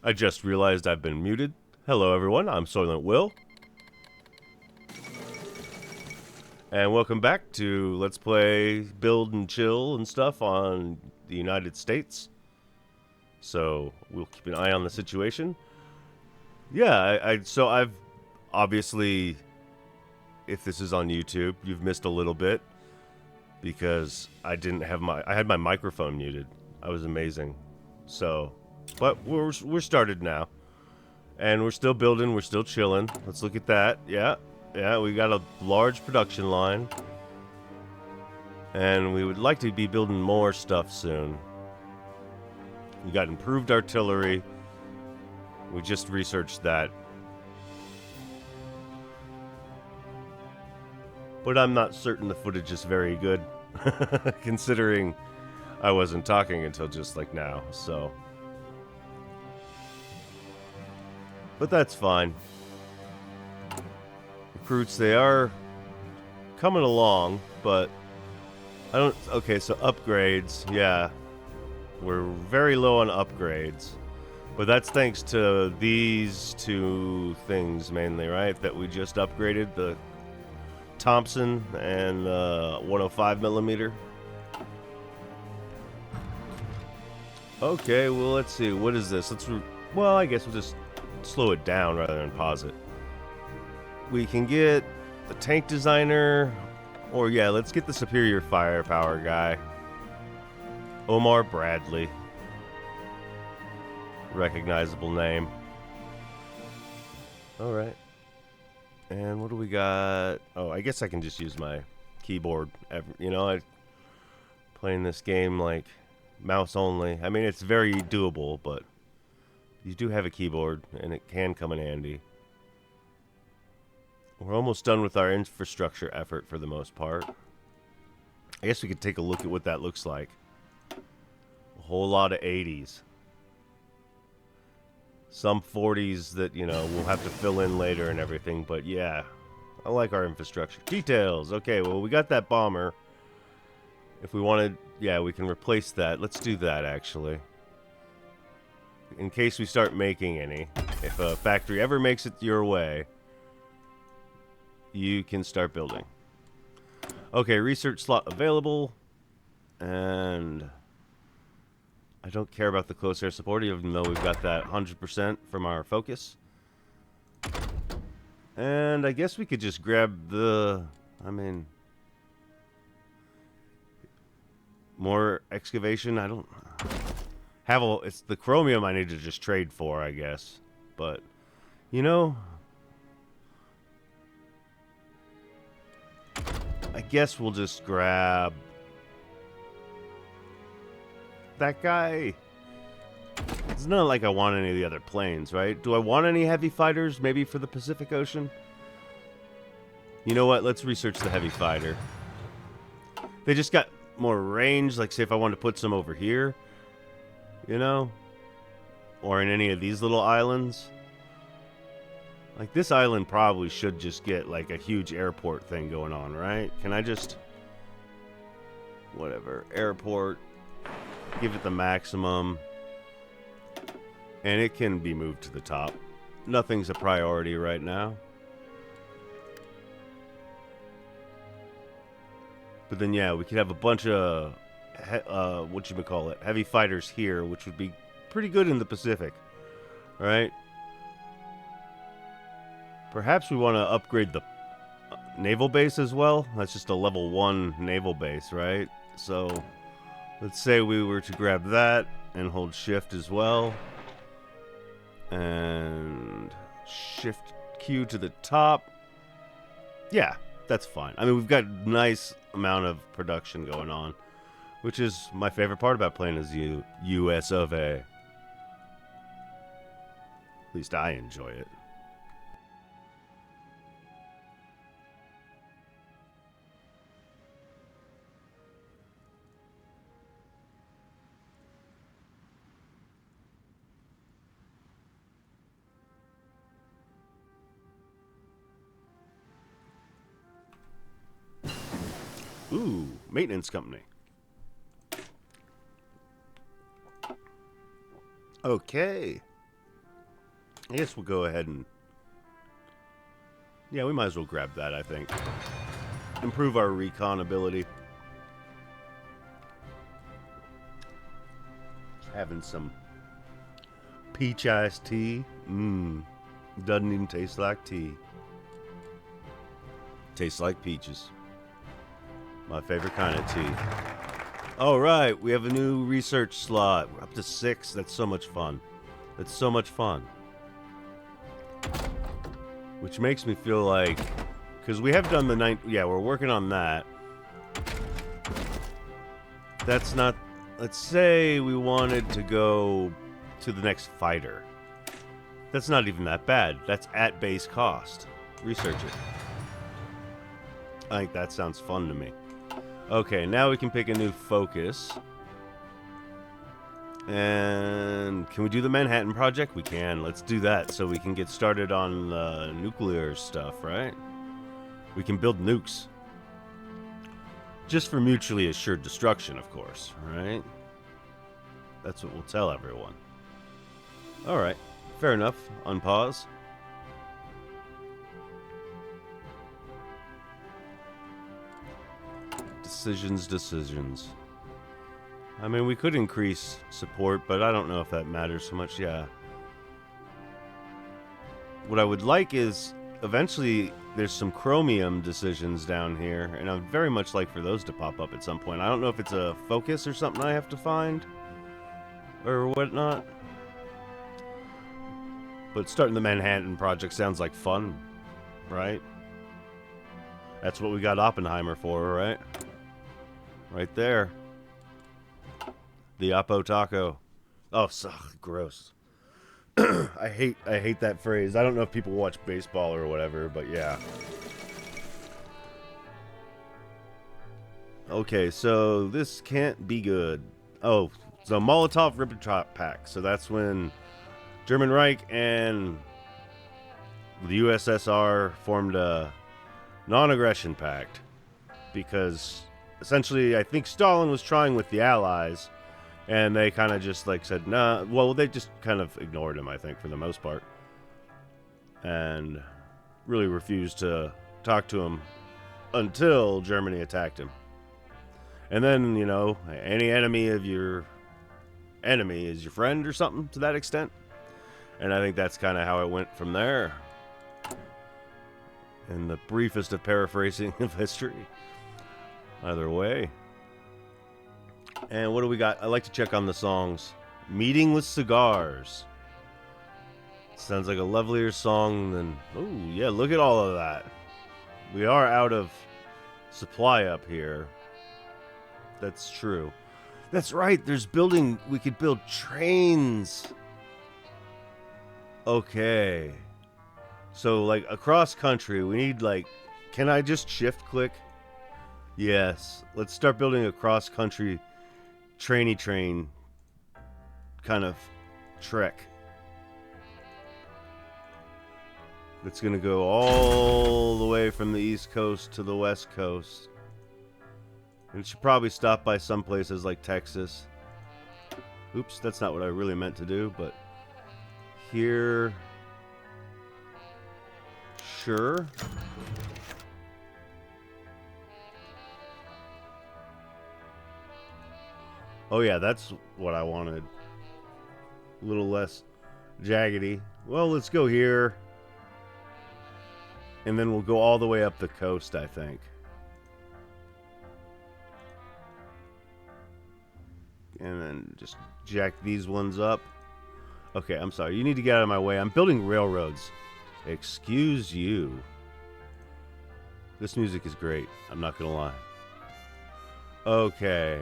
I just realized I've been muted. Hello everyone, I'm SoylentWill. And welcome back to Let's Play Build and Chill and stuff on the United States. So, we'll keep an eye on the situation. Yeah, so I've obviously, if this is on YouTube, you've missed a little bit. Because I had my microphone muted. I was amazing. So, but we're started now. And we're still building, we're still chilling. Let's look at that. Yeah, we got a large production line. And we would like to be building more stuff soon. We got improved artillery. We just researched that. But I'm not certain the footage is very good. Considering I wasn't talking until just like now, so. But that's fine. Recruits, they are coming along, but I don't. Okay, so upgrades, yeah. We're very low on upgrades. But that's thanks to these two things mainly, right? That we just upgraded, the Thompson and 105 millimeter. Okay, well, let's see. What is this? Well, I guess we'll just slow it down rather than pause it. We can get the tank designer, or yeah, let's get the superior firepower guy. Omar Bradley. Recognizable name. Alright. And what do we got? Oh, I guess I can just use my keyboard. You know, I playing this game like mouse only. I mean, it's very doable, but you do have a keyboard, and it can come in handy. We're almost done with our infrastructure effort for the most part. I guess we could take a look at what that looks like. A whole lot of 80s. Some 40s that, you know, we'll have to fill in later and everything, but yeah. I like our infrastructure. Details! Okay, well, we got that bomber. If we wanted, yeah, we can replace that. Let's do that, actually. In case we start making any. If a factory ever makes it your way, you can start building. Okay, research slot available. And I don't care about the close air support, even though we've got that 100% from our focus. And I guess we could just grab the, I mean, more excavation. I don't have a, it's the chromium I need to just trade for, I guess. But, you know, I guess we'll just grab that guy. It's not like I want any of the other planes, right? Do I want any heavy fighters, maybe for the Pacific Ocean? You know what? Let's research the heavy fighter. They just got more range, like say if I wanted to put some over here, you know? Or in any of these little islands. Like this island probably should just get like a huge airport thing going on, right? Can I just, whatever, airport, give it the maximum, and it can be moved to the top. Nothing's a priority right now. But then, yeah, we could have a bunch of, whatchamacallit, heavy fighters here, which would be pretty good in the Pacific, right? Perhaps we want to upgrade the naval base as well. That's just a level 1 naval base, right? So, let's say we were to grab that and hold shift as well. And shift Q to the top. Yeah, that's fine. I mean, we've got a nice amount of production going on, which is my favorite part about playing as US of A. At least I enjoy it. Ooh, maintenance company. Okay. I guess we'll go ahead and... Yeah, we might as well grab that, I think. Improve our recon ability. Having some peach iced tea. Doesn't even taste like tea. Tastes like peaches. My favorite kind of tea. Alright, we have a new research slot. We're up to 6. That's so much fun. That's so much fun. Which makes me feel like... Because we have done the 9... Yeah, we're working on that. That's not... Let's say we wanted to go to the next fighter. That's not even that bad. That's at base cost. Research it. I think that sounds fun to me. Okay, now we can pick a new focus. And can we do the Manhattan Project? We can. Let's do that so we can get started on the nuclear stuff, right? We can build nukes. Just for mutually assured destruction, of course, right? That's what we'll tell everyone. Alright, fair enough. Unpause. Decisions. I mean, we could increase support, but I don't know if that matters so much. Yeah. What I would like is, eventually, there's some chromium decisions down here, and I'd very much like for those to pop up at some point. I don't know if it's a focus or something I have to find, or whatnot. But starting the Manhattan Project sounds like fun, right? That's what we got Oppenheimer for, right? Right there. The Oppo Taco. Oh, gross. I hate that phrase. I don't know if people watch baseball or whatever, but yeah. Okay, so this can't be good. Oh, so Molotov-Ribbentrop Pact. So that's when German Reich and the USSR formed a non-aggression pact. Because essentially, I think Stalin was trying with the Allies, and they kind of just like said, nah. Well, they just kind of ignored him, I think, for the most part. And really refused to talk to him until Germany attacked him. And then, you know, any enemy of your enemy is your friend or something to that extent. And I think that's kind of how it went from there. In the briefest of paraphrasing of history. Either way. And what do we got? I like to check on the songs. Meeting with Cigars. Sounds like a lovelier song than... Oh, yeah, look at all of that. We are out of supply up here. That's true. That's right, there's building... We could build trains. Okay. So, like, across country, we need, like... Can I just shift-click? Yes. Let's start building a cross-country trainy train kind of trek. It's going to go all the way from the East Coast to the West Coast. And it should probably stop by some places like Texas. Oops, that's not what I really meant to do, but here... Sure. Oh yeah, that's what I wanted. A little less jaggedy. Well, let's go here. And then we'll go all the way up the coast, I think. And then just jack these ones up. Okay, I'm sorry. You need to get out of my way. I'm building railroads. Excuse you. This music is great. I'm not gonna lie. Okay.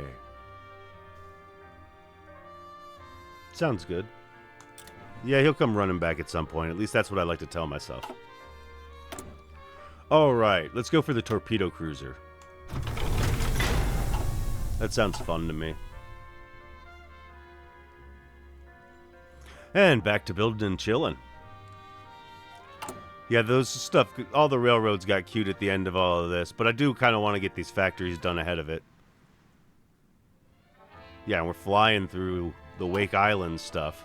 Sounds good. Yeah, he'll come running back at some point. At least that's what I like to tell myself. Alright, let's go for the torpedo cruiser. That sounds fun to me. And back to building and chilling. Yeah, those stuff, all the railroads got cute at the end of all of this, but I do kind of want to get these factories done ahead of it. Yeah, and we're flying through the Wake Island stuff.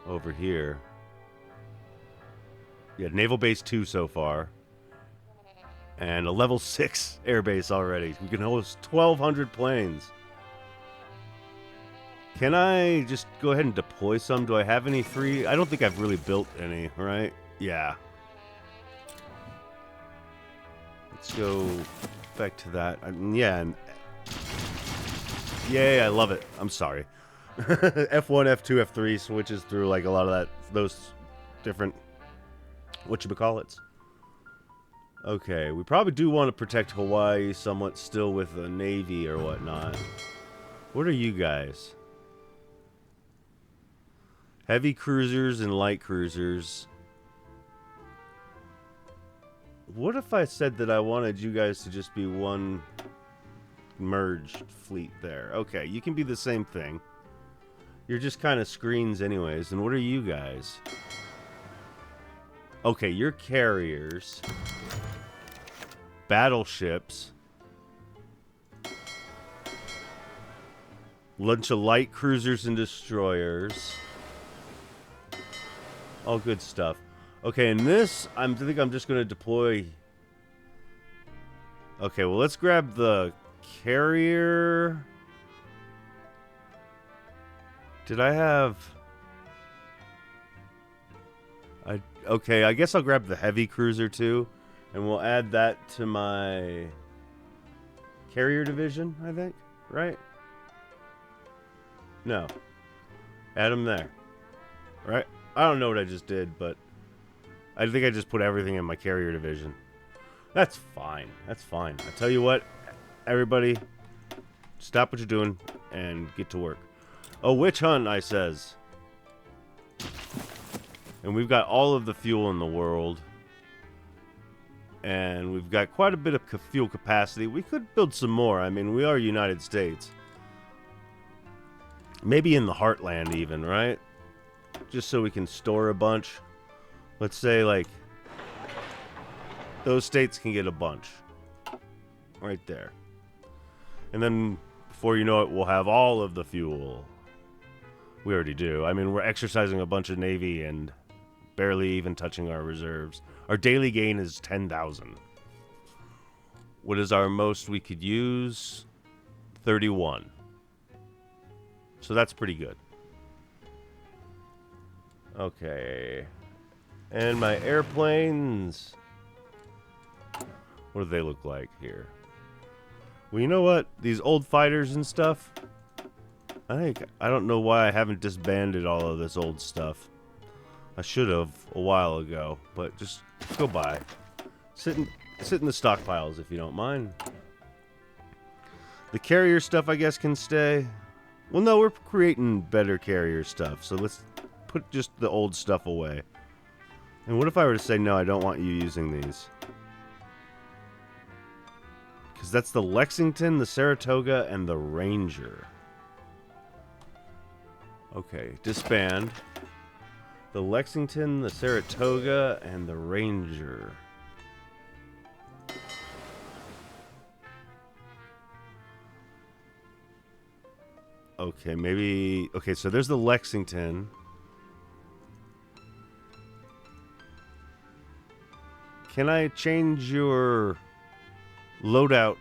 over here. Yeah, Naval Base 2 so far. And a level 6 airbase already. We can host 1,200 planes. Can I just go ahead and deploy some? Do I have any free? I don't think I've really built any, right? Yeah. Let's go back to that. Yeah. And yay, I love it. I'm sorry. F1, F2, F3 switches through like a lot of those different whatchamacallits. Okay, we probably do want to protect Hawaii somewhat still with a navy or whatnot. What are you guys? Heavy cruisers and light cruisers. What if I said that I wanted you guys to just be one merged fleet there? Okay, you can be the same thing. You're just kind of screens anyways. And what are you guys? Okay, you're carriers. Battleships. Bunch of light cruisers and destroyers. All good stuff. Okay, and this, I think I'm just going to deploy. Okay, well, let's grab the carrier. Did I have... Okay, I guess I'll grab the heavy cruiser too. And we'll add that to my carrier division, I think. Right? No. Add them there. Right? I don't know what I just did, but I think I just put everything in my carrier division. That's fine. That's fine. I tell you what, everybody, stop what you're doing and get to work. A witch hunt, I says. And we've got all of the fuel in the world. And we've got quite a bit of fuel capacity. We could build some more. I mean, we are United States. Maybe in the heartland even, right? Just so we can store a bunch. Let's say, like, those states can get a bunch. Right there. And then, before you know it, we'll have all of the fuel. We already do. I mean, we're exercising a bunch of Navy and barely even touching our reserves. Our daily gain is 10,000. What is our most we could use? 31. So that's pretty good. Okay. And my airplanes. What do they look like here? Well, you know what? These old fighters and stuff. I don't know why I haven't disbanded all of this old stuff. I should have a while ago, but just go by. Sit in the stockpiles if you don't mind. The carrier stuff, I guess, can stay. Well, no, we're creating better carrier stuff, so let's put just the old stuff away. And what if I were to say, no, I don't want you using these? Because that's the Lexington, the Saratoga, and the Ranger. Okay, disband. The Lexington, the Saratoga, and the Ranger. Okay, maybe... Okay, so there's the Lexington. Can I change your loadout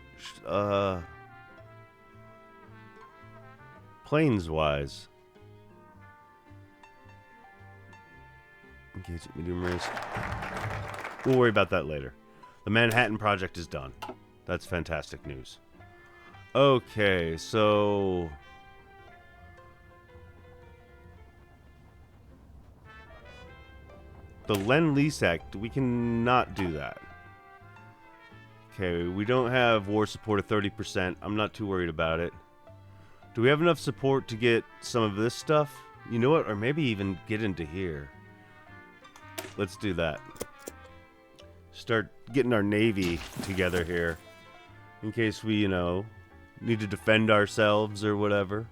planes-wise? Engage at medium race. We'll worry about that later. The Manhattan Project is done. That's fantastic news. Okay, so... the Lend-Lease Act, we cannot do that. Okay, we don't have war support of 30%. I'm not too worried about it. Do we have enough support to get some of this stuff? You know what? Or maybe even get into here. Let's do that. Start getting our Navy together here. In case we, you know, need to defend ourselves or whatever.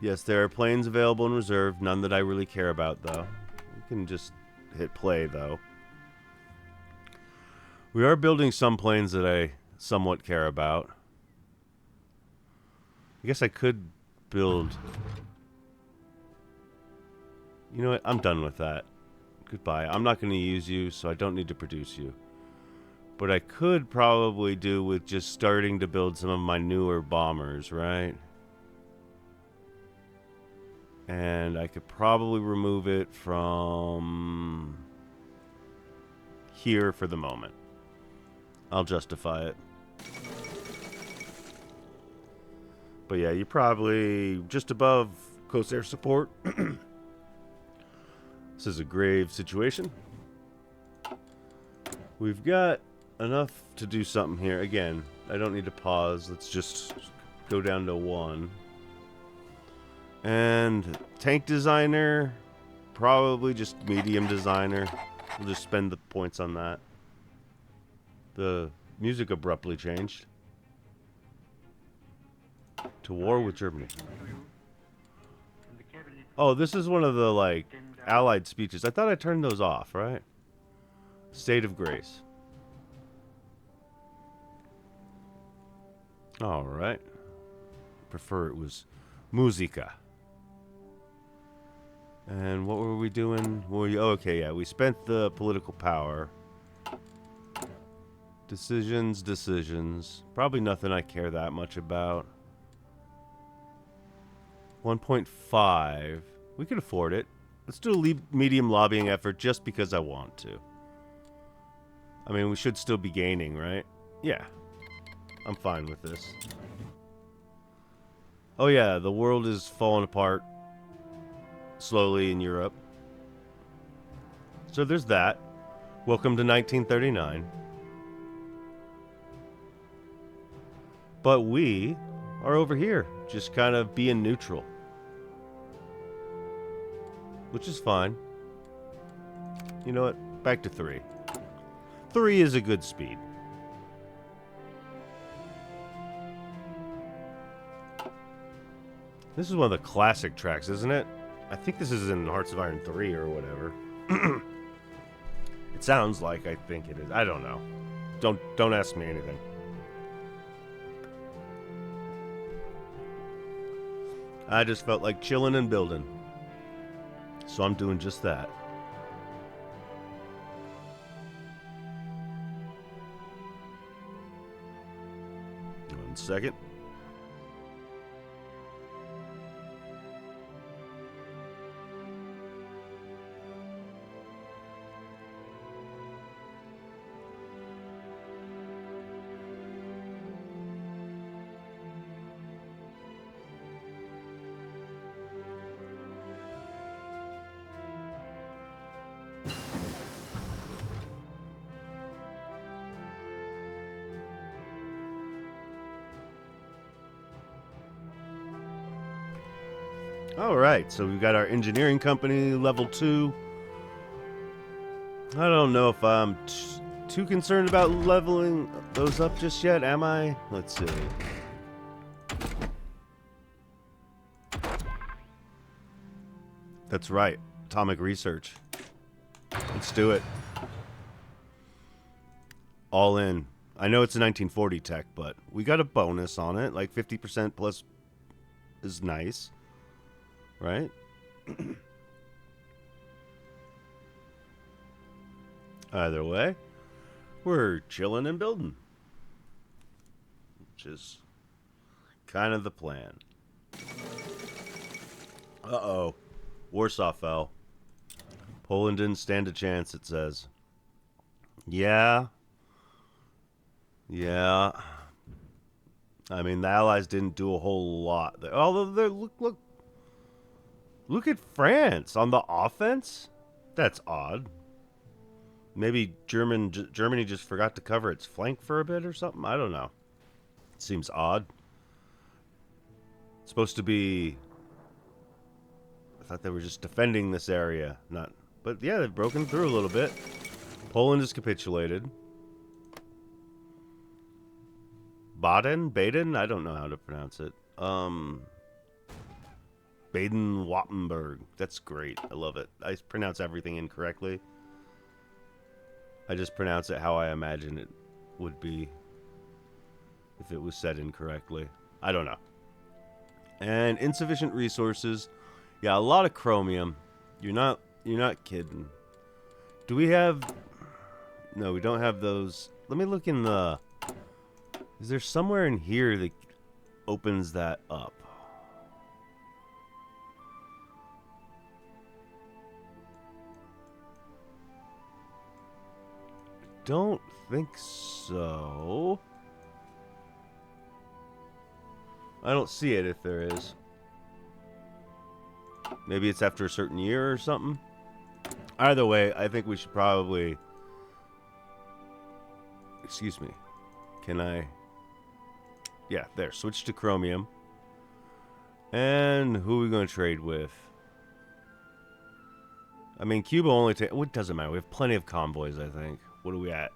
Yes, there are planes available in reserve. None that I really care about, though. We can just hit play, though. We are building some planes that I somewhat care about. I guess I could build... You know what? I'm done with that. Goodbye. I'm not going to use you, so I don't need to produce you. But I could probably do with just starting to build some of my newer bombers, right? And I could probably remove it from here for the moment. I'll justify it. But yeah, you're probably just above close air support. This is a grave situation. We've got enough to do something here. Again, I don't need to pause. Let's just go down to 1. And tank designer, probably just medium designer. We'll just spend the points on that. The music abruptly changed to war with Germany. Oh, this is one of the, like, allied speeches. I thought I turned those off, right? State of grace. All right. Prefer it was musica. And what were we doing? Okay, yeah, we spent the political power. Decisions. Probably nothing I care that much about. 1.5. We can afford it. Let's do a medium lobbying effort just because I want to. I mean, we should still be gaining, right? Yeah. I'm fine with this. Oh yeah, the world is falling apart slowly in Europe. So there's that. Welcome to 1939. But we are over here, just kind of being neutral. Which is fine. You know what? Back to 3. 3 is a good speed. This is one of the classic tracks, isn't it? I think this is in Hearts of Iron 3 or whatever. It sounds like I think it is. I don't know. Don't ask me anything. I just felt like chilling and building. So I'm doing just that. One second. Alright, so we've got our engineering company, level 2. I don't know if I'm too concerned about leveling those up just yet, am I? Let's see. That's right, atomic research. Let's do it. All in. I know it's a 1940 tech, but we got a bonus on it, like 50% plus is nice. Right? Either way, we're chilling and building. Which is kind of the plan. Uh-oh. Warsaw fell. Poland didn't stand a chance, it says. Yeah. Yeah. I mean, the Allies didn't do a whole lot. Although, look at France on the offense. That's odd. Maybe Germany just forgot to cover its flank for a bit or something. I don't know. It seems odd. It's supposed to be. I thought they were just defending this area, not. But yeah, they've broken through a little bit. Poland has capitulated. Baden? I don't know how to pronounce it. Baden-Württemberg. That's great. I love it. I pronounce everything incorrectly. I just pronounce it how I imagine it would be if it was said incorrectly. I don't know. And insufficient resources. Yeah, a lot of chromium. You're not kidding. Do we have... No, we don't have those. Let me look in the... Is there somewhere in here that opens that up? Don't think so. I don't see it if there is. Maybe it's after a certain year or something. Either way, I think we should probably... Excuse me. Can I... Yeah, there. Switch to chromium. And who are we going to trade with? I mean, Cuba only takes... Well, it doesn't matter. We have plenty of convoys, I think. What are we at?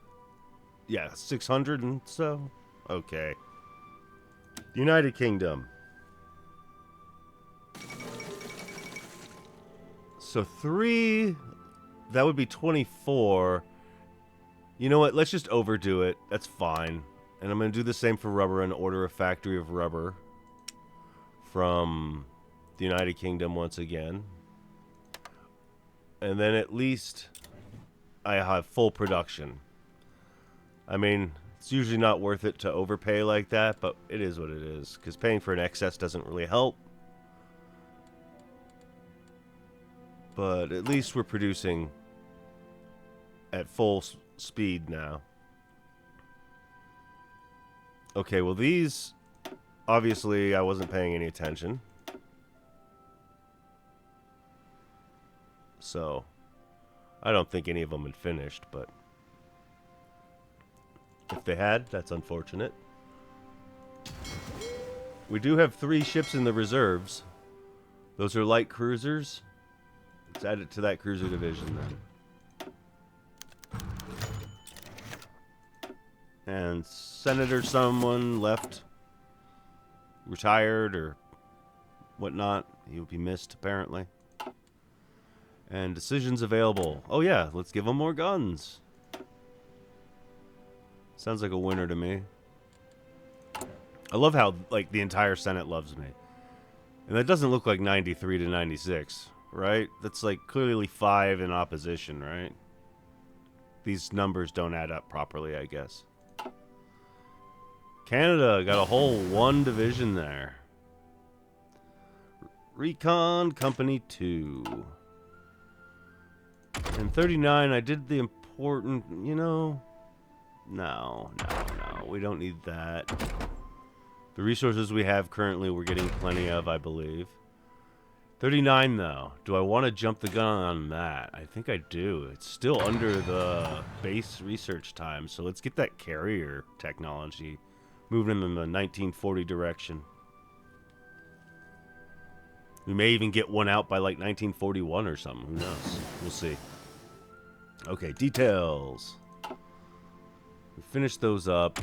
Yeah, 600 and so? Okay. United Kingdom. So 3... That would be 24. You know what? Let's just overdo it. That's fine. And I'm going to do the same for rubber and order a factory of rubber from the United Kingdom once again. And then at least I have full production. I mean, it's usually not worth it to overpay like that, but it is what it is. Because paying for an excess doesn't really help. But at least we're producing at full speed now. Okay, well these, obviously I wasn't paying any attention. So, I don't think any of them had finished, but if they had, that's unfortunate. We do have 3 ships in the reserves. Those are light cruisers. Let's add it to that cruiser division then. And Senator someone left, retired or whatnot. He will be missed apparently. And decisions available. Oh yeah, let's give them more guns. Sounds like a winner to me. I love how like the entire Senate loves me. And that doesn't look like 93 to 96. Right? That's like clearly 5 in opposition, right? These numbers don't add up properly, I guess. Canada got a whole 1 division there. Recon Company 2. And 39, I did the important, you know... No, we don't need that. The resources we have currently, we're getting plenty of, I believe. 39 though. Do I want to jump the gun on that? I think I do. It's still under the base research time, so let's get that carrier technology moving in the 1940 direction. We may even get one out by like 1941 or something. Who knows? We'll see. Okay, details. We finished those up.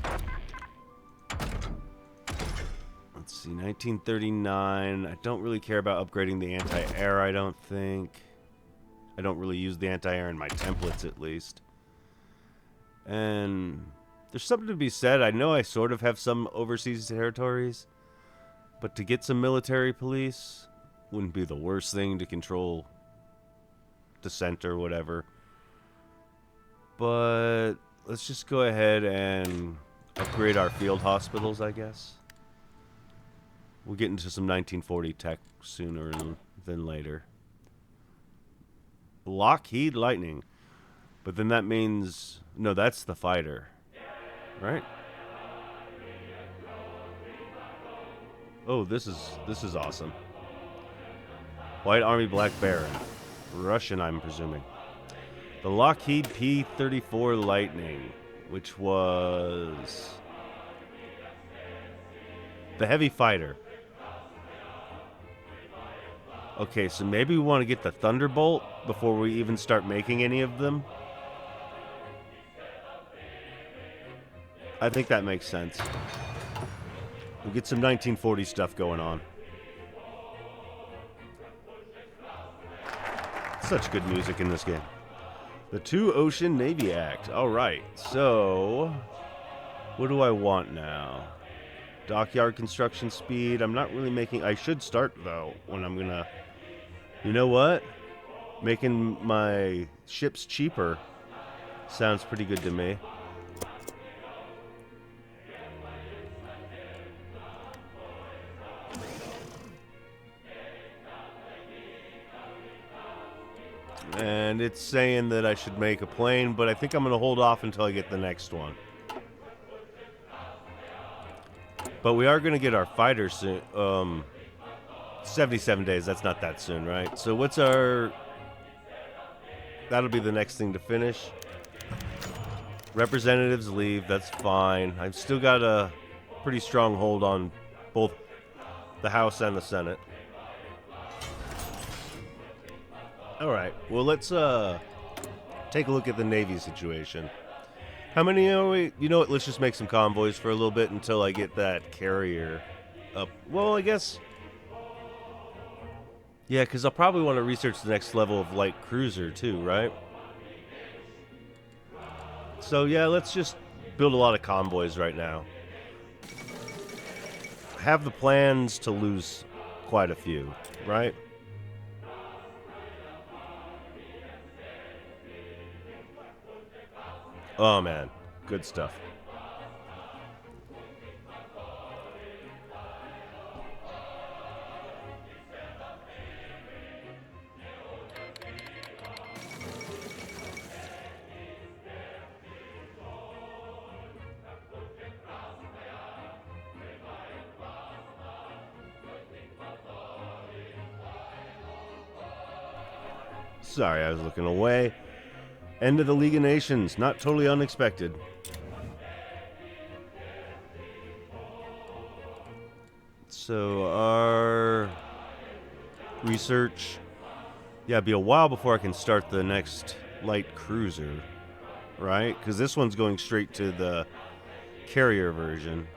Let's see, 1939. I don't really care about upgrading the anti-air, I don't think. I don't really use the anti-air in my templates, at least. And there's something to be said. I know I sort of have some overseas territories, but to get some military police wouldn't be the worst thing to control dissent or whatever. But let's just go ahead and upgrade our field hospitals, I guess. We'll get into some 1940 tech sooner than later. Lockheed Lightning. But then that means... No, that's the fighter. Right? Oh, this is awesome. White Army Black Baron. Russian, I'm presuming. The Lockheed P-34 Lightning, which was... the heavy fighter. Okay, so maybe we want to get the Thunderbolt before we even start making any of them. I think that makes sense. We'll get some 1940 stuff going on. Such good music in this game. The Two Ocean Navy Act. Alright, so... what do I want now? Dockyard construction speed. I'm not really making... I should start, though, when I'm gonna... You know what? Making my ships cheaper sounds pretty good to me. And it's saying that I should make a plane, but I think I'm going to hold off until I get the next one. But we are going to get our fighter soon. 77 days, that's not that soon, right? So what's our... That'll be the next thing to finish. Representatives leave, that's fine. I've still got a pretty strong hold on both the House and the Senate. Alright, well let's take a look at the Navy situation. How many are we? You know what, let's just make some convoys for a little bit until I get that carrier up. Well, I guess... Yeah, because I'll probably want to research the next level of light cruiser too, right? So yeah, let's just build a lot of convoys right now. Have the plans to lose quite a few, right? Oh man, good stuff. Sorry, I was looking away. End of the League of Nations. Not totally unexpected. So, our research... Yeah, it'll be a while before I can start the next light cruiser, right? Because this one's going straight to the carrier version.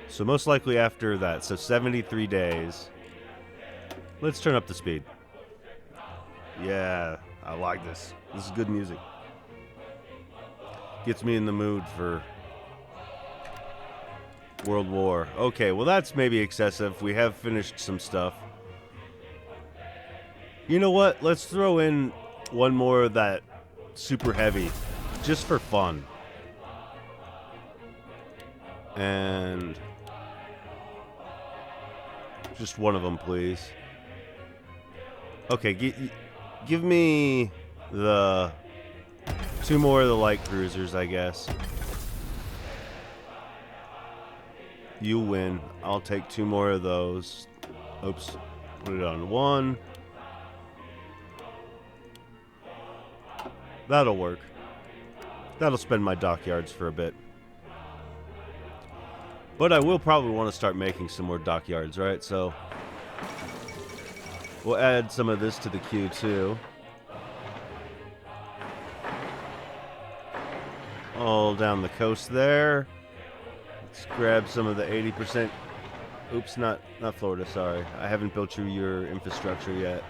So most likely after that. So 73 days. Let's turn up the speed. Yeah, I like this. This is good music. Gets me in the mood for World War. Okay, well that's maybe excessive. We have finished some stuff. You know what? Let's throw in one more of that super heavy, just for fun. And just one of them, please. Okay, give me the 2 more of the light cruisers, I guess. You win. I'll take 2 more of those. Oops. Put it on 1. That'll work. That'll spend my dockyards for a bit. But I will probably want to start making some more dockyards, right? So we'll add some of this to the queue too. All down the coast there. Let's grab some of the 80%. Oops, not Florida, sorry. I haven't built you your infrastructure yet.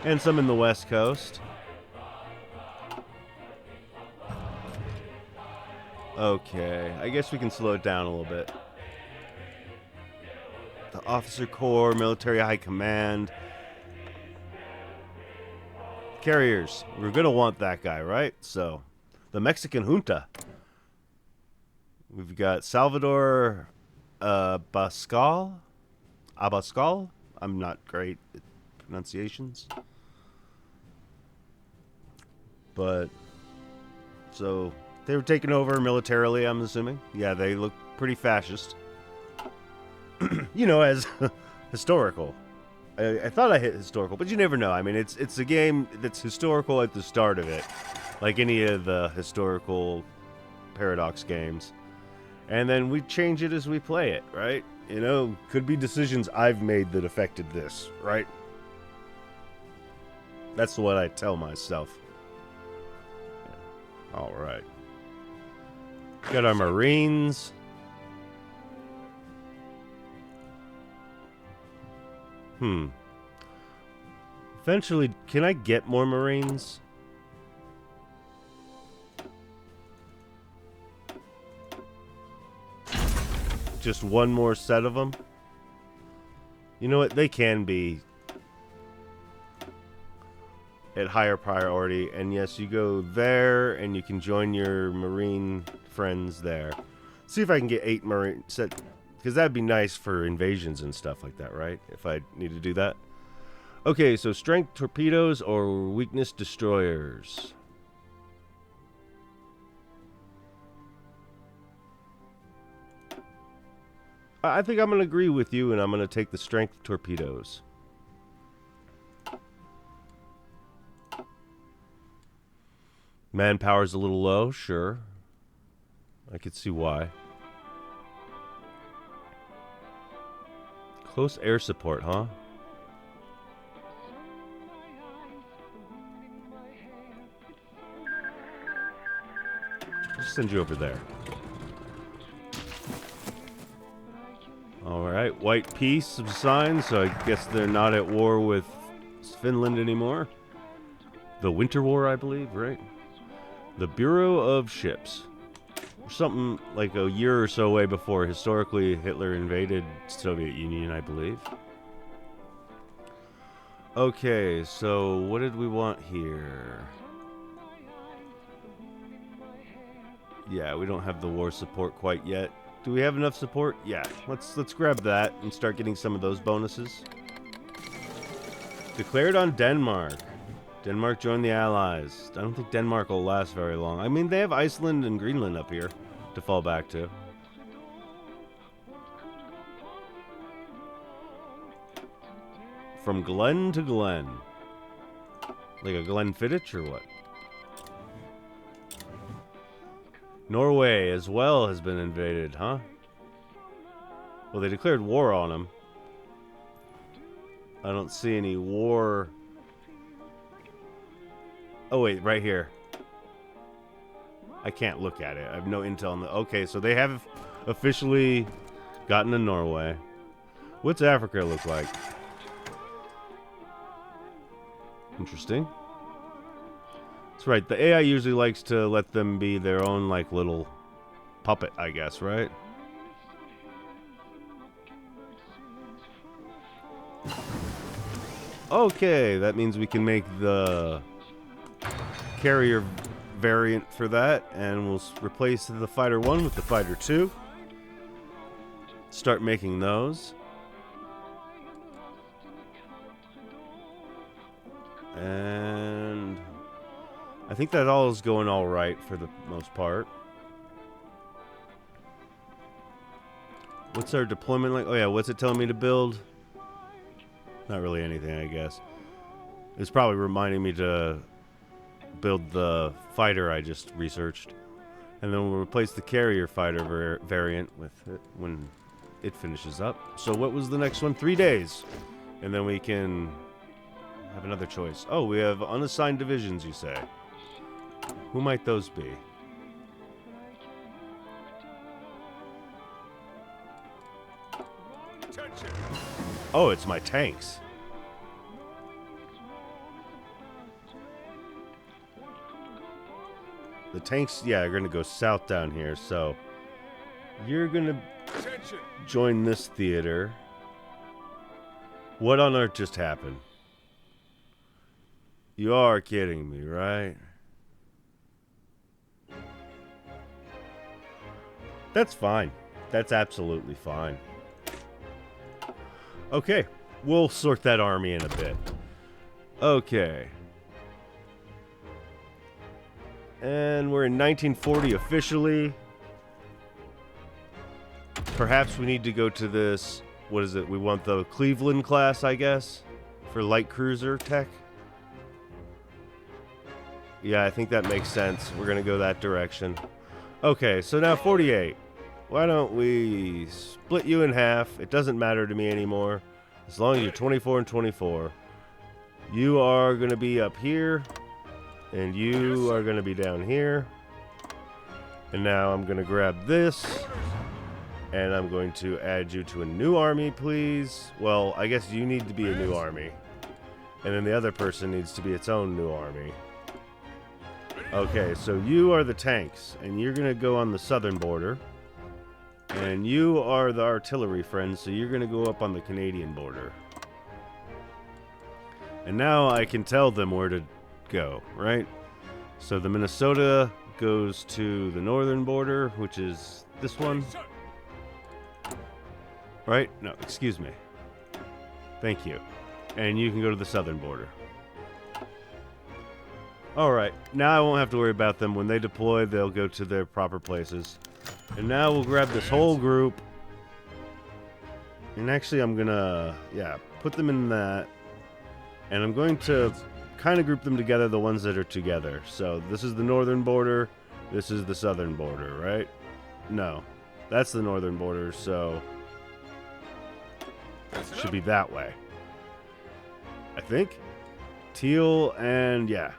And some in the west coast. Okay, I guess we can slow it down a little bit. The Officer Corps, Military High Command. Carriers. We're going to want that guy, right? So, the Mexican junta. We've got Salvador Abascal. I'm not great at pronunciations. But, so... They were taken over militarily, I'm assuming. Yeah, they look pretty fascist. You know, as historical. I thought I hit historical, but you never know. I mean, it's a game that's historical at the start of it. Like any of the historical Paradox games. And then we change it as we play it, right? You know, could be decisions I've made that affected this, right? That's what I tell myself. Yeah. All right. Got our Marines. Eventually, can I get more Marines? Just one more set of them? You know what? They can be at higher priority. And yes, you go there, and you can join your Marine friends there. See if I can get 8 Marine set, because that'd be nice for invasions and stuff like that, right? If I need to do that. Okay, so strength torpedoes or weakness destroyers. I think I'm going to agree with you, and I'm going to take the strength torpedoes. Manpower's a little low, sure. I could see why. Close air support, huh? Just send you over there. Alright, white peace of sign, so I guess they're not at war with Finland anymore. The Winter War, I believe, right? The Bureau of Ships. Something like a year or so away before historically Hitler invaded Soviet Union, I believe. Okay, so what did we want here? Yeah, we don't have the war support quite yet. Do we have enough support? Yeah, let's grab that and start getting some of those bonuses. Declared on Denmark. Denmark joined the Allies. I don't think Denmark will last very long. I mean, they have Iceland and Greenland up here to fall back to. From Glen to Glen. Like a Glenfiddich or what? Norway as well has been invaded, huh? Well, they declared war on them. I don't see any war. Oh, wait, right here. I can't look at it. I have no intel on the... Okay, so they have officially gotten to Norway. What's Africa look like? Interesting. That's right. The AI usually likes to let them be their own, like, little puppet, I guess, right? Okay, that means we can make the carrier variant for that, and we'll replace the Fighter 1 with the Fighter 2. Start making those. And I think that all is going all right for the most part. What's our deployment like? Oh yeah, what's it telling me to build? Not really anything, I guess. It's probably reminding me to build the fighter I just researched. And then we'll replace the carrier fighter variant with it when it finishes up. So what was the next one? 3 days. And then we can have another choice. Oh, we have unassigned divisions, you say. Who might those be? Oh, it's my tanks. The tanks, yeah, are going to go south down here, so you're going to join this theater. What on earth just happened? You are kidding me, right? That's fine. That's absolutely fine. Okay, we'll sort that army in a bit. Okay. And we're in 1940 officially. Perhaps we need to go to this, what is it? We want the Cleveland class, I guess, for light cruiser tech. Yeah, I think that makes sense. We're going to go that direction. Okay, so now 48. Why don't we split you in half? It doesn't matter to me anymore. As long as you're 24 and 24. You are going to be up here. And you are going to be down here. And now I'm going to grab this. And I'm going to add you to a new army, please. Well, I guess you need to be a new army. And then the other person needs to be its own new army. Okay, so you are the tanks. And you're going to go on the southern border. And you are the artillery friends, so you're going to go up on the Canadian border. And now I can tell them where to go, right? So the Minnesota goes to the northern border, which is this one. Right? No, excuse me. Thank you. And you can go to the southern border. Alright, now I won't have to worry about them. When they deploy, they'll go to their proper places. And now we'll grab this whole group. And actually, I'm gonna, put them in that. And I'm going to kind of group them together, the ones that are together. So this is the northern border. This is the southern border, right? No, that's the northern border, so it should be that way. I think. Teal and, yeah.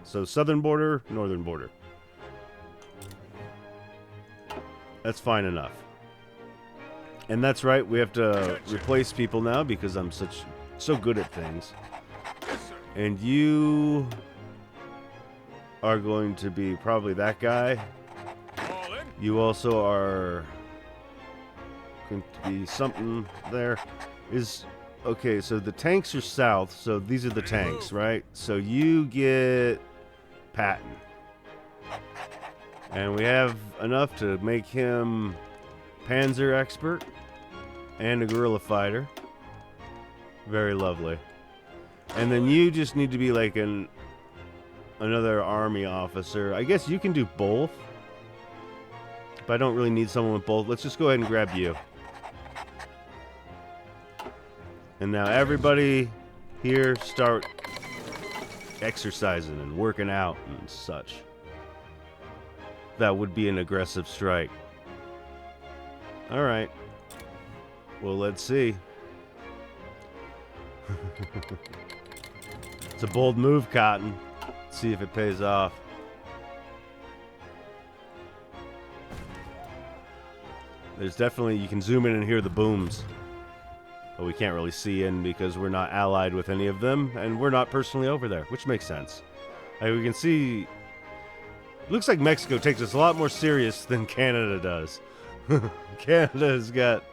So southern border, northern border. That's fine enough. And that's right, we have to replace people now because I'm so good at things. And you are going to be probably that guy. You also are going to be something there. Okay, so the tanks are south, so these are the tanks, right? So you get Patton. And we have enough to make him Panzer expert and a guerrilla fighter. Very lovely. And then you just need to be like another army officer. I guess you can do both. But I don't really need someone with both. Let's just go ahead and grab you. And now everybody here start exercising and working out and such. That would be an aggressive strike. Alright. Well, let's see. It's a bold move, Cotton. Let's see if it pays off. There's definitely, you can zoom in and hear the booms. But we can't really see in because we're not allied with any of them, and we're not personally over there, which makes sense. Like we can see, looks like Mexico takes us a lot more serious than Canada does. Canada's got,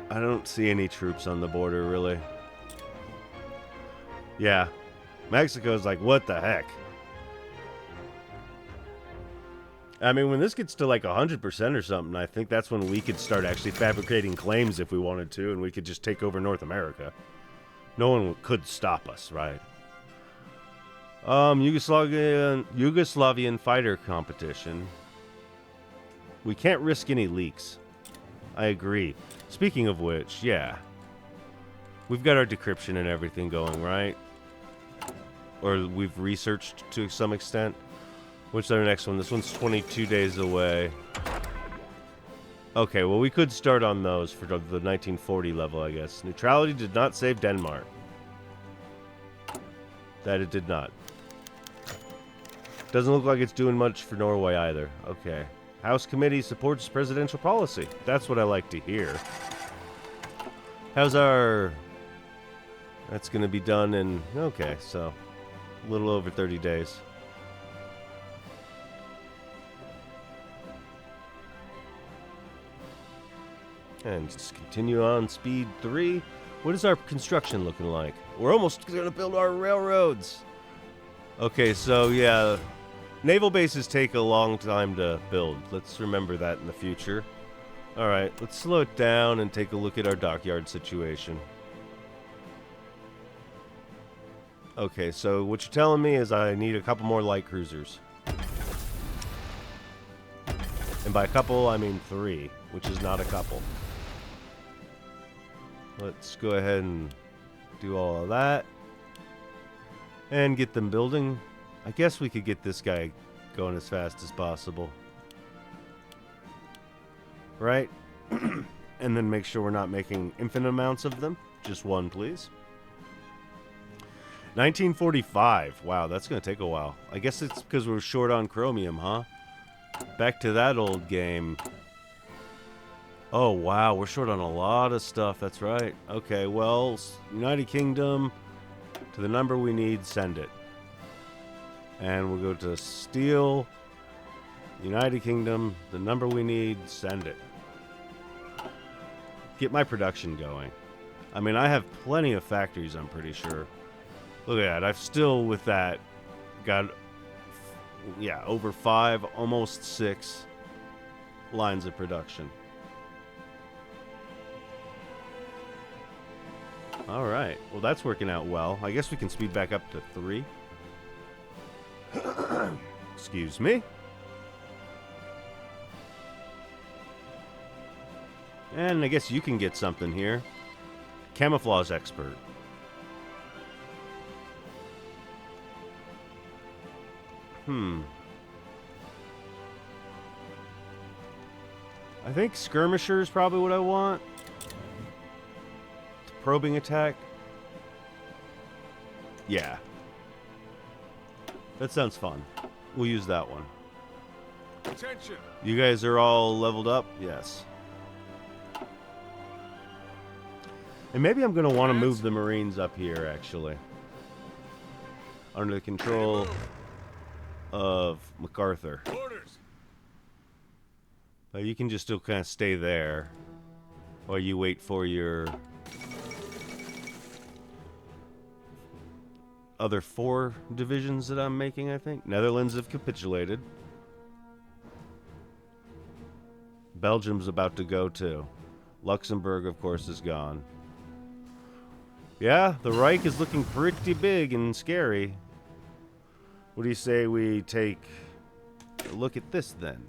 I don't see any troops on the border, really. Yeah, Mexico's like, what the heck? I mean, when this gets to like 100% or something, I think that's when we could start actually fabricating claims if we wanted to, and we could just take over North America. No one could stop us, right? Yugoslavian fighter competition. We can't risk any leaks. I agree. Speaking of which, yeah. We've got our decryption and everything going, right? Or we've researched to some extent. What's our next one? This one's 22 days away. Okay, well, we could start on those for the 1940 level, I guess. Neutrality did not save Denmark. That it did not. Doesn't look like it's doing much for Norway either. Okay. House Committee supports presidential policy. That's what I like to hear. How's our... That's going to be done in... Okay, so a little over 30 days. And just continue on speed 3. What is our construction looking like? We're almost going to build our railroads. Okay, so yeah, naval bases take a long time to build. Let's remember that in the future. Alright, let's slow it down and take a look at our dockyard situation. Okay, so what you're telling me is I need a couple more light cruisers. And by a couple, I mean 3, which is not a couple. Let's go ahead and do all of that. And get them building. I guess we could get this guy going as fast as possible. Right? And then make sure we're not making infinite amounts of them. Just one, please. 1945. Wow, that's going to take a while. I guess it's because we're short on chromium, huh? Back to that old game. Oh, wow, we're short on a lot of stuff. That's right. Okay, well, United Kingdom, to the number we need, send it. And we'll go to steel, United Kingdom, the number we need, send it. Get my production going. I mean, I have plenty of factories, I'm pretty sure. Look at that. I've still, with that, got, yeah, over 5, almost 6 lines of production. All right. Well, that's working out well. I guess we can speed back up to 3. Excuse me. And I guess you can get something here. Camouflage expert. I think skirmisher is probably what I want. Probing attack. Yeah. That sounds fun. We'll use that one. Attention. You guys are all leveled up? Yes. And maybe I'm going to want to move the Marines up here, actually. Under the control of MacArthur. Orders. You can just still kind of stay there while you wait for your other 4 divisions that I'm making, I think. Netherlands have capitulated. Belgium's about to go too. Luxembourg, of course, is gone. Yeah, the Reich is looking pretty big and scary. What do you say we take a look at this then?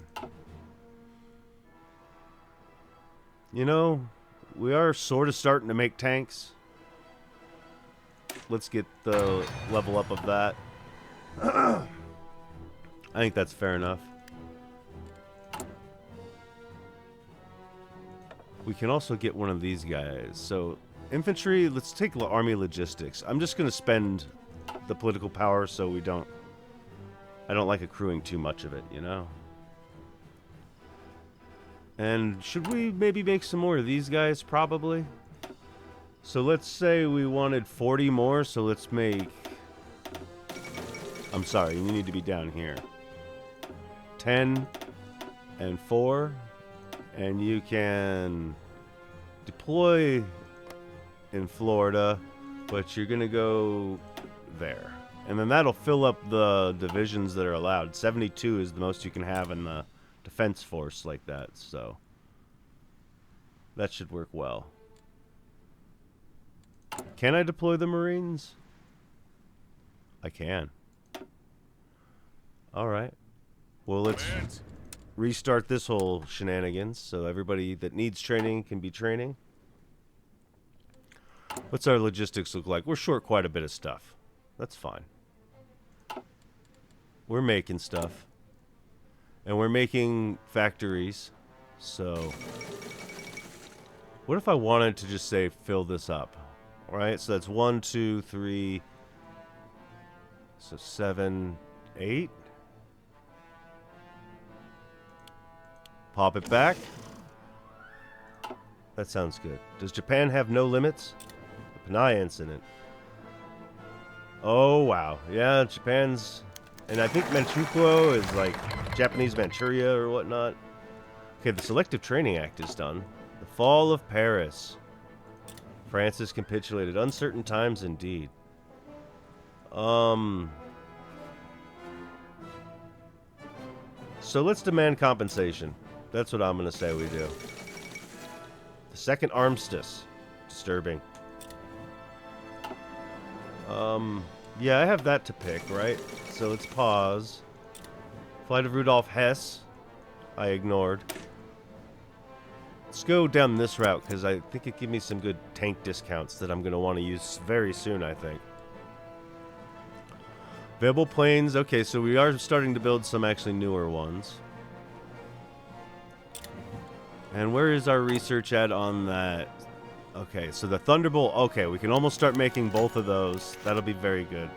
You know, we are sort of starting to make tanks. Let's get the level up of that. I think that's fair enough. We can also get one of these guys. So, infantry, let's take army logistics. I'm just going to spend the political power so we don't... I don't like accruing too much of it, you know? And should we maybe make some more of these guys? Probably. So let's say we wanted 40 more, so let's make... I'm sorry, you need to be down here. 10 and 4. And you can deploy in Florida, but you're going to go there. And then that'll fill up the divisions that are allowed. 72 is the most you can have in the defense force like that, so that should work well. Can I deploy the Marines? I can. Alright. Well, let's restart this whole shenanigans so everybody that needs training can be training. What's our logistics look like? We're short quite a bit of stuff. That's fine. We're making stuff. And we're making factories. So what if I wanted to just say fill this up? Alright, so that's 1, 2, 3. So 7, 8. Pop it back. That sounds good. Does Japan have no limits? The Panay incident. Oh, wow. Yeah, Japan's... And I think Manchukuo is like Japanese Manchuria or whatnot. Okay, the Selective Training Act is done. The fall of Paris. France has capitulated. Uncertain times indeed. So let's demand compensation. That's what I'm going to say we do. The second armistice. Disturbing. Yeah, I have that to pick, right? So let's pause. Flight of Rudolf Hess. I ignored. Let's go down this route, because I think it gives me some good tank discounts that I'm going to want to use very soon, I think. Available planes. Okay, so we are starting to build some actually newer ones. And where is our research at on that? Okay, so the Thunderbolt. Okay, we can almost start making both of those. That'll be very good.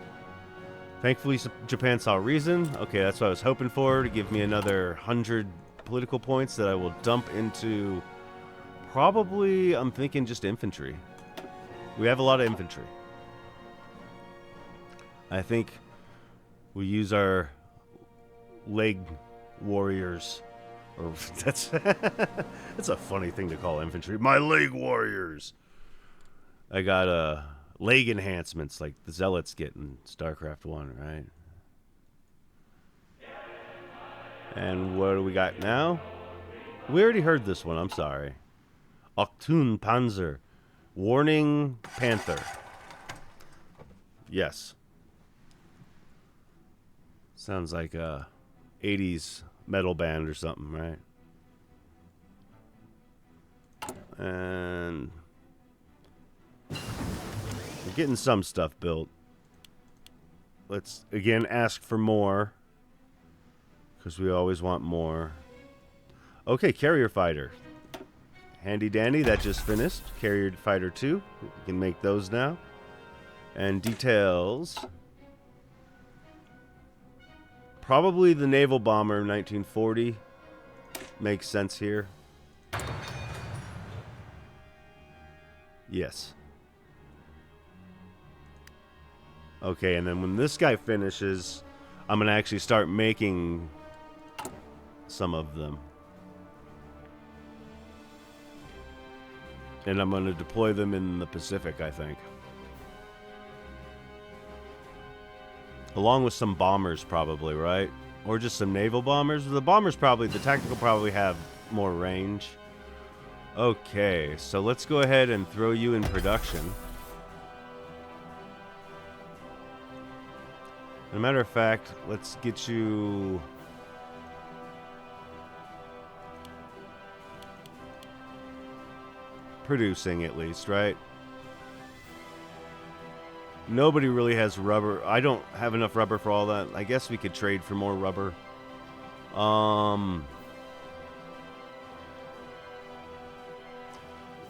Thankfully, Japan saw reason. Okay, that's what I was hoping for, to give me another 100 political points that I will dump into... Probably, I'm thinking just infantry. We have a lot of infantry. I think we use our leg warriors. Or that's a funny thing to call infantry. My leg warriors. I got leg enhancements like the Zealots get in StarCraft 1, right? And what do we got now? We already heard this one, I'm sorry. Octun Panzer. Warning Panther. Yes. Sounds like a 80s metal band or something, right? And we're getting some stuff built. Let's again ask for more, because we always want more. Okay, carrier fighter. Handy dandy, that just finished. Carrier fighter 2. We can make those now. And details. Probably the naval bomber 1940. Makes sense here. Yes. Okay, and then when this guy finishes, I'm going to actually start making some of them. And I'm going to deploy them in the Pacific, I think. Along with some bombers, probably, right? Or just some naval bombers. The bombers probably, the tactical probably have more range. Okay, so let's go ahead and throw you in production. As a matter of fact, let's get you... producing, at least, right? Nobody really has rubber. I don't have enough rubber for all that. I guess we could trade for more rubber.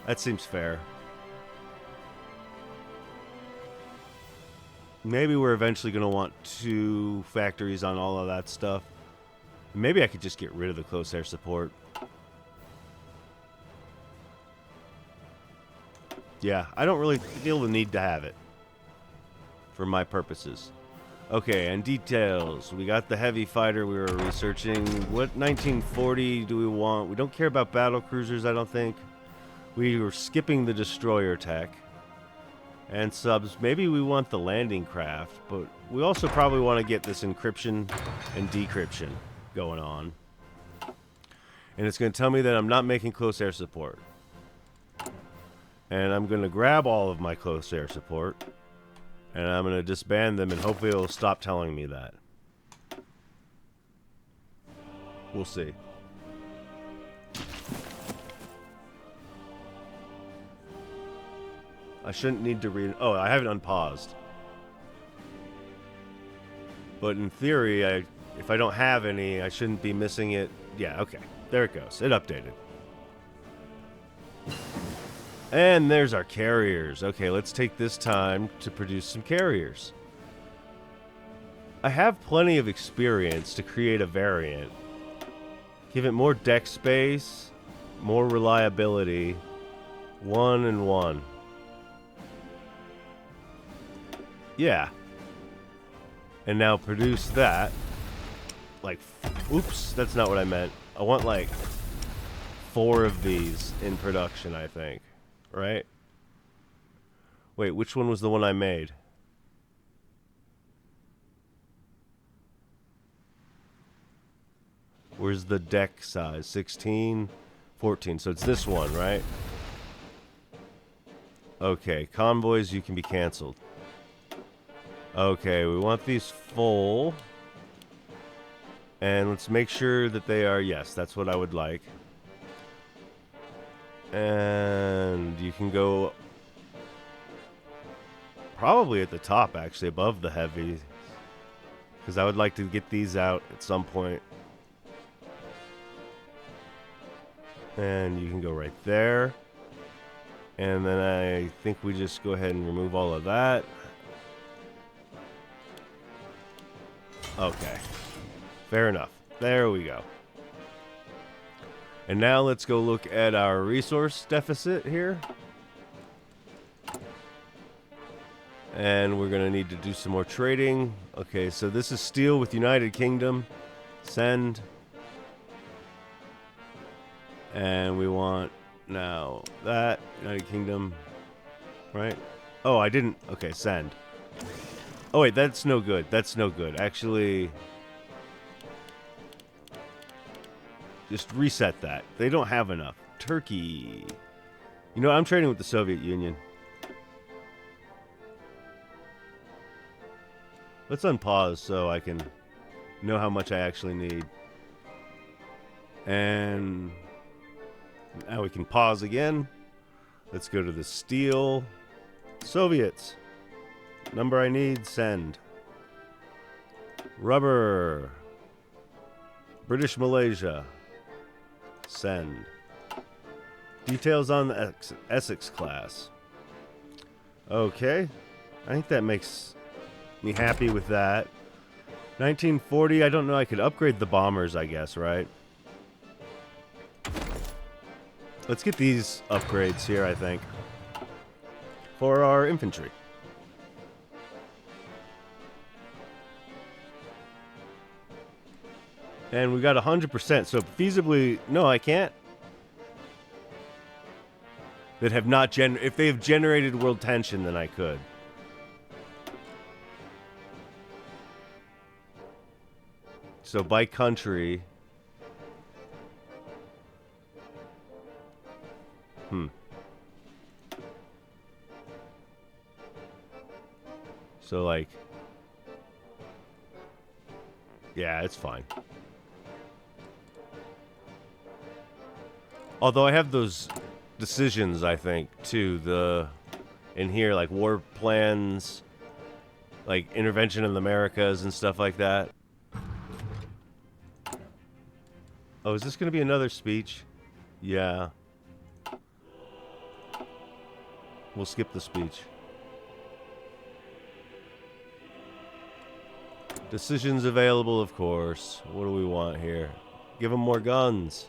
That seems fair. Maybe we're eventually going to want 2 factories on all of that stuff. Maybe I could just get rid of the close air support. Yeah, I don't really feel the need to have it. For my purposes. Okay, and details. We got the heavy fighter we were researching. What 1940 do we want? We don't care about battle cruisers, I don't think. We were skipping the destroyer tech. And subs. Maybe we want the landing craft, but we also probably want to get this encryption and decryption going on. And it's going to tell me that I'm not making close air support. And I'm going to grab all of my close air support. And I'm going to disband them, and hopefully it'll stop telling me that. We'll see. I shouldn't need to read... Oh, I have it unpaused. But in theory, if I don't have any, I shouldn't be missing it. Yeah, okay. There it goes. It updated. And there's our carriers. Okay, let's take this time to produce some carriers. I have plenty of experience to create a variant. Give it more deck space, more reliability. 1 and 1. Yeah. And now produce that. Like, oops, that's not what I meant. I want like 4 of these in production, I think. Right? Wait, which one was the one I made? Where's the deck size? 16, 14. So it's this one, right? Okay, convoys, you can be canceled. Okay, we want these full. And let's make sure that they are, yes, that's what I would like. And you can go probably at the top, actually, above the heavy. Because I would like to get these out at some point. And you can go right there. And then I think we just go ahead and remove all of that. Okay. Fair enough. There we go. And now let's go look at our resource deficit here. And we're going to need to do some more trading. Okay, so this is steel with United Kingdom. Send. And we want now that United Kingdom, right? Oh, I didn't. Okay, send. Oh, wait, that's no good. That's no good. Actually, just reset that. They don't have enough. Turkey. You know, I'm trading with the Soviet Union. Let's unpause so I can know how much I actually need. And now we can pause again. Let's go to the steel. Soviets. Number I need, send. Rubber. British Malaysia. Send. Details on the Essex class. Okay. I think that makes me happy with that. 1940, I don't know, I could upgrade the bombers, I guess, right? Let's get these upgrades here, I think. For our infantry. And we got 100%, so feasibly... No, I can't. That have not if they have generated world tension, then I could. So by country... So, like... Yeah, it's fine. Although I have those decisions, I think, too. In here, like war plans, like intervention in the Americas and stuff like that. Oh, is this going to be another speech? Yeah. We'll skip the speech. Decisions available, of course. What do we want here? Give them more guns.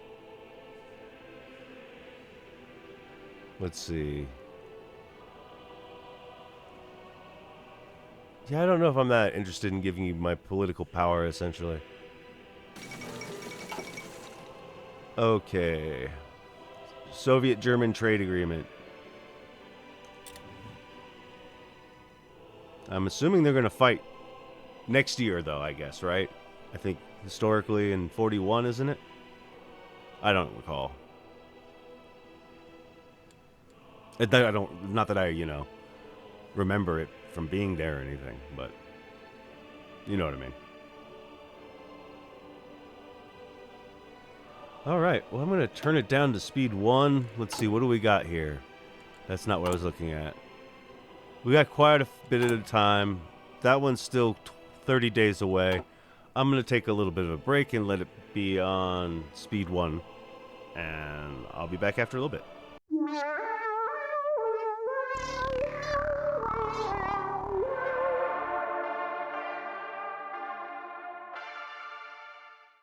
Let's see. Yeah, I don't know if I'm that interested in giving you my political power, essentially. Okay. Soviet-German trade agreement. I'm assuming they're going to fight next year, though, I guess, right? I think historically in 41, isn't it? I don't recall. I don't, not that I, you know, remember it from being there or anything, but you know what I mean. Alright, well, I'm going to turn it down to speed 1. Let's see, what do we got here? That's not what I was looking at. We got quite a bit at a time. That one's still 30 days away. I'm going to take a little bit of a break and let it be on speed 1. And I'll be back after a little bit.